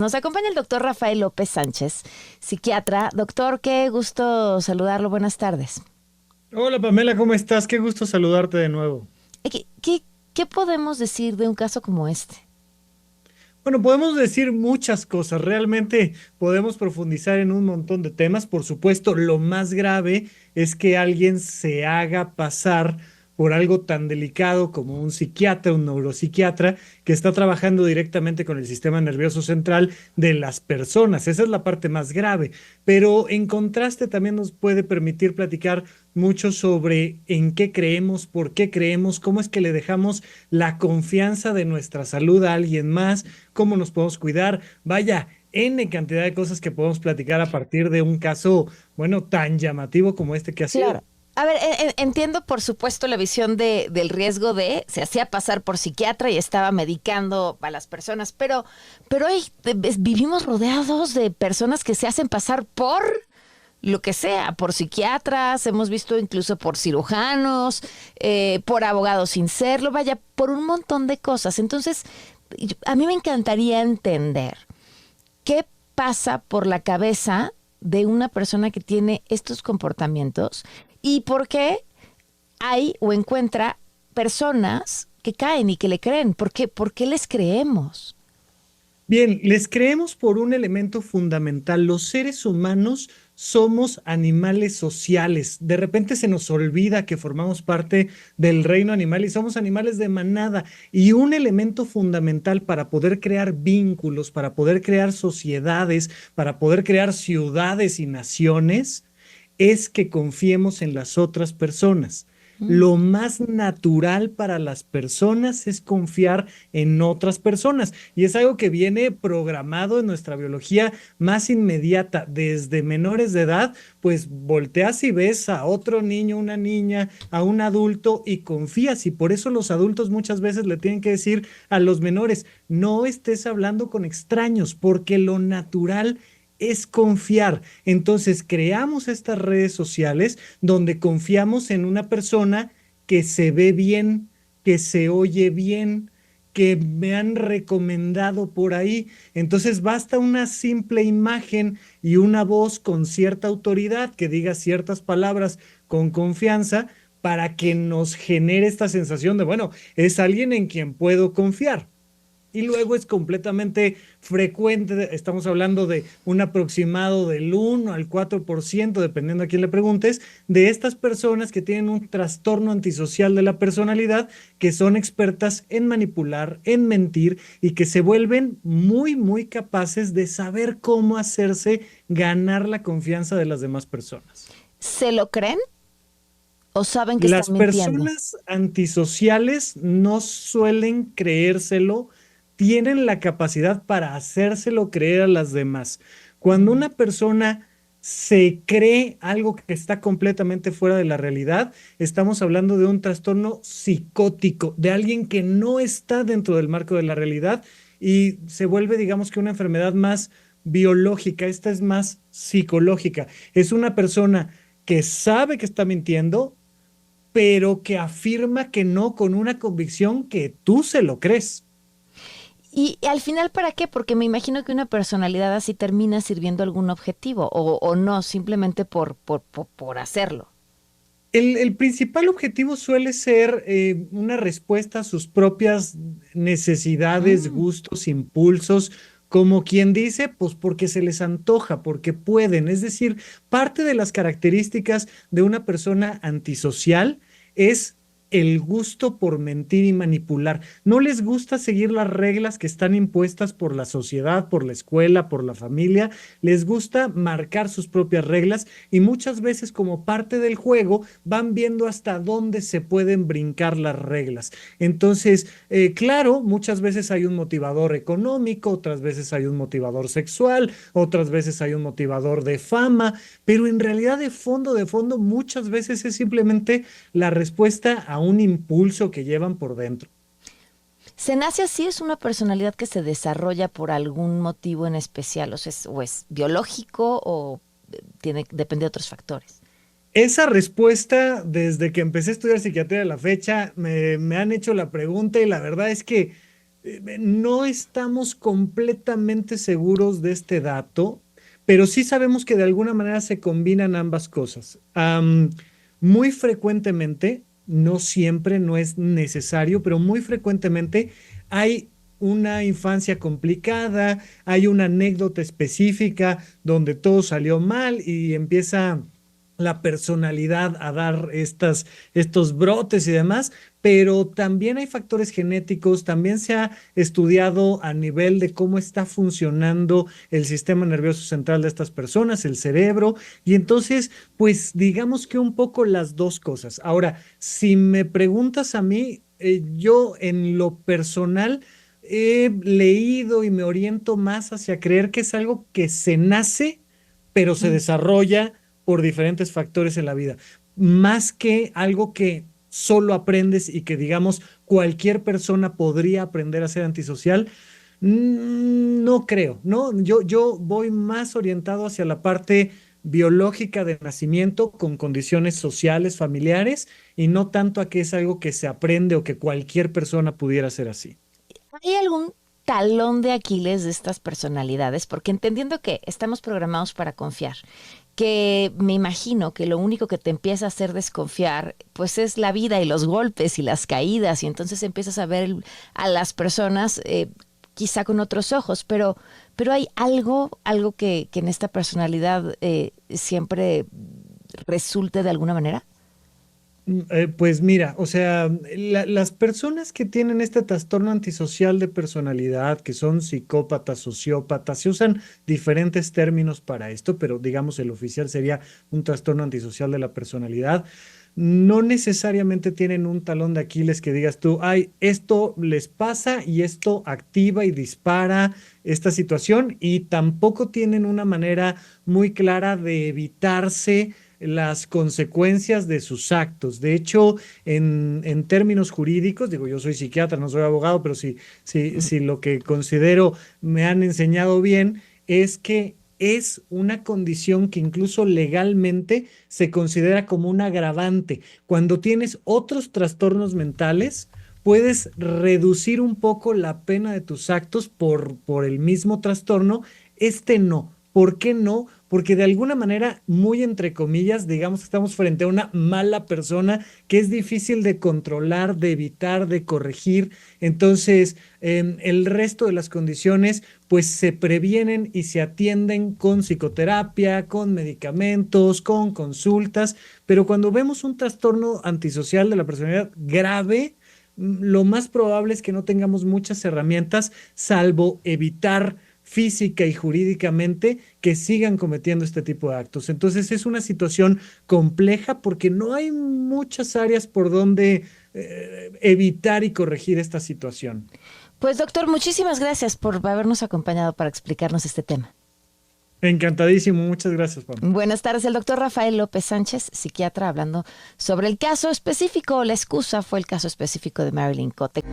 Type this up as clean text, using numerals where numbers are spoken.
Nos acompaña el doctor Rafael López Sánchez, psiquiatra. Doctor, qué gusto saludarlo. Buenas tardes. Hola Pamela, ¿cómo estás? Qué gusto saludarte de nuevo. ¿Qué podemos decir de un caso como este? Bueno, podemos decir muchas cosas, realmente podemos profundizar en un montón de temas. Por supuesto, lo más grave es que alguien se haga pasar por algo tan delicado como un psiquiatra, un neuropsiquiatra, que está trabajando directamente con el sistema nervioso central de las personas. Esa es la parte más grave. Pero en contraste también nos puede permitir platicar mucho sobre en qué creemos, por qué creemos, cómo es que le dejamos la confianza de nuestra salud a alguien más, cómo nos podemos cuidar. Vaya, N cantidad de cosas que podemos platicar a partir de un caso, bueno, tan llamativo como este que ha sido. Claro. A ver, entiendo por supuesto la visión del riesgo de se hacía pasar por psiquiatra y estaba medicando a las personas, pero hoy vivimos rodeados de personas que se hacen pasar por lo que sea, por psiquiatras, hemos visto incluso por cirujanos, por abogados sin serlo, vaya, por un montón de cosas. Entonces, a mí me encantaría entender qué pasa por la cabeza de una persona que tiene estos comportamientos y por qué hay o encuentra personas que caen y que le creen. ¿Por qué les creemos? Bien, les creemos por un elemento fundamental. Los seres humanos somos animales sociales. De repente se nos olvida que formamos parte del reino animal y somos animales de manada. Y un elemento fundamental para poder crear vínculos, para poder crear sociedades, para poder crear ciudades y naciones, es que confiemos en las otras personas. Mm. Lo más natural para las personas es confiar en otras personas y es algo que viene programado en nuestra biología más inmediata. Desde menores de edad, pues volteas y ves a otro niño, una niña, a un adulto y confías, y por eso los adultos muchas veces le tienen que decir a los menores: no estés hablando con extraños, porque lo natural es confiar. Entonces creamos estas redes sociales donde confiamos en una persona que se ve bien, que se oye bien, que me han recomendado por ahí. Entonces basta una simple imagen y una voz con cierta autoridad que diga ciertas palabras con confianza para que nos genere esta sensación de, bueno, es alguien en quien puedo confiar. Y luego es completamente frecuente, estamos hablando de un aproximado del 1 al 4%, dependiendo a quién le preguntes, de estas personas que tienen un trastorno antisocial de la personalidad, que son expertas en manipular, en mentir y que se vuelven muy, muy capaces de saber cómo hacerse ganar la confianza de las demás personas. ¿Se lo creen o saben que están Las mintiendo? personas antisociales no suelen creérselo, tienen la capacidad para hacérselo creer a las demás. Cuando Mm. una persona se cree algo que está completamente fuera de la realidad, estamos hablando de un trastorno psicótico, de alguien que no está dentro del marco de la realidad y se vuelve, digamos que una enfermedad más biológica. Esta es más psicológica. Es una persona que sabe que está mintiendo, pero que afirma que no con una convicción que tú se lo crees. Y al final, ¿para qué? Porque me imagino que una personalidad así termina sirviendo algún objetivo o no, simplemente por hacerlo. El principal objetivo suele ser una respuesta a sus propias necesidades, Mm. gustos, impulsos, como quien dice, pues porque se les antoja, porque pueden. Es decir, parte de las características de una persona antisocial es el gusto por mentir y manipular. No les gusta seguir las reglas que están impuestas por la sociedad, por la escuela, por la familia. Les gusta marcar sus propias reglas y muchas veces, como parte del juego, van viendo hasta dónde se pueden brincar las reglas. Entonces, claro, muchas veces hay un motivador económico, otras veces hay un motivador sexual, otras veces hay un motivador de fama, pero en realidad de fondo, muchas veces es simplemente la respuesta a un impulso que llevan por dentro. ¿Se nace así? ¿Es una personalidad que se desarrolla por algún motivo en especial? O es biológico o depende de otros factores? Esa respuesta, desde que empecé a estudiar psiquiatría a la fecha, me han hecho la pregunta y la verdad es que No estamos completamente seguros de este dato, pero sí sabemos que de alguna manera se combinan ambas cosas. Muy frecuentemente, no siempre, no es necesario, pero muy frecuentemente hay una infancia complicada, hay una anécdota específica donde todo salió mal y empieza la personalidad a dar estos brotes y demás, pero también hay factores genéticos, también se ha estudiado a nivel de cómo está funcionando el sistema nervioso central de estas personas, el cerebro, y entonces, pues digamos que un poco las dos cosas. Ahora, si me preguntas a mí, yo en lo personal he leído y me oriento más hacia creer que es algo que se nace, pero se Mm. desarrolla por diferentes factores en la vida, más que algo que solo aprendes y que, digamos, cualquier persona podría aprender a ser antisocial. No creo, ¿no? Yo voy más orientado hacia la parte biológica de nacimiento con condiciones sociales, familiares, y no tanto a que es algo que se aprende o que cualquier persona pudiera ser así. ¿Hay algún talón de Aquiles de estas personalidades? Porque entendiendo que estamos programados para confiar, que me imagino que lo único que te empieza a hacer desconfiar, pues es la vida y los golpes y las caídas, y entonces empiezas a ver a las personas quizá con otros ojos, pero hay algo que en esta personalidad siempre resulte de alguna manera. Pues mira, o sea, las personas que tienen este trastorno antisocial de personalidad, que son psicópatas, sociópatas, se usan diferentes términos para esto, pero digamos el oficial sería un trastorno antisocial de la personalidad. No necesariamente tienen un talón de Aquiles que digas tú, ay, esto les pasa y esto activa y dispara esta situación, y tampoco tienen una manera muy clara de evitarse las consecuencias de sus actos. De hecho, en términos jurídicos, digo, yo soy psiquiatra, no soy abogado, pero si lo que considero me han enseñado bien es que es una condición que incluso legalmente se considera como un agravante. Cuando tienes otros trastornos mentales, puedes reducir un poco la pena de tus actos por el mismo trastorno. Este no. ¿Por qué no? Porque de alguna manera, muy entre comillas, digamos que estamos frente a una mala persona que es difícil de controlar, de evitar, de corregir. Entonces, el resto de las condiciones, pues se previenen y se atienden con psicoterapia, con medicamentos, con consultas. Pero cuando vemos un trastorno antisocial de la personalidad grave, lo más probable es que no tengamos muchas herramientas, salvo evitar física y jurídicamente que sigan cometiendo este tipo de actos. Entonces es una situación compleja porque no hay muchas áreas por donde evitar y corregir esta situación. Pues doctor, muchísimas gracias por habernos acompañado para explicarnos este tema. Encantadísimo, muchas gracias, Pam. Buenas tardes, el doctor Rafael López Sánchez, psiquiatra, hablando sobre el caso específico, la excusa fue el caso específico de Marilyn Cote.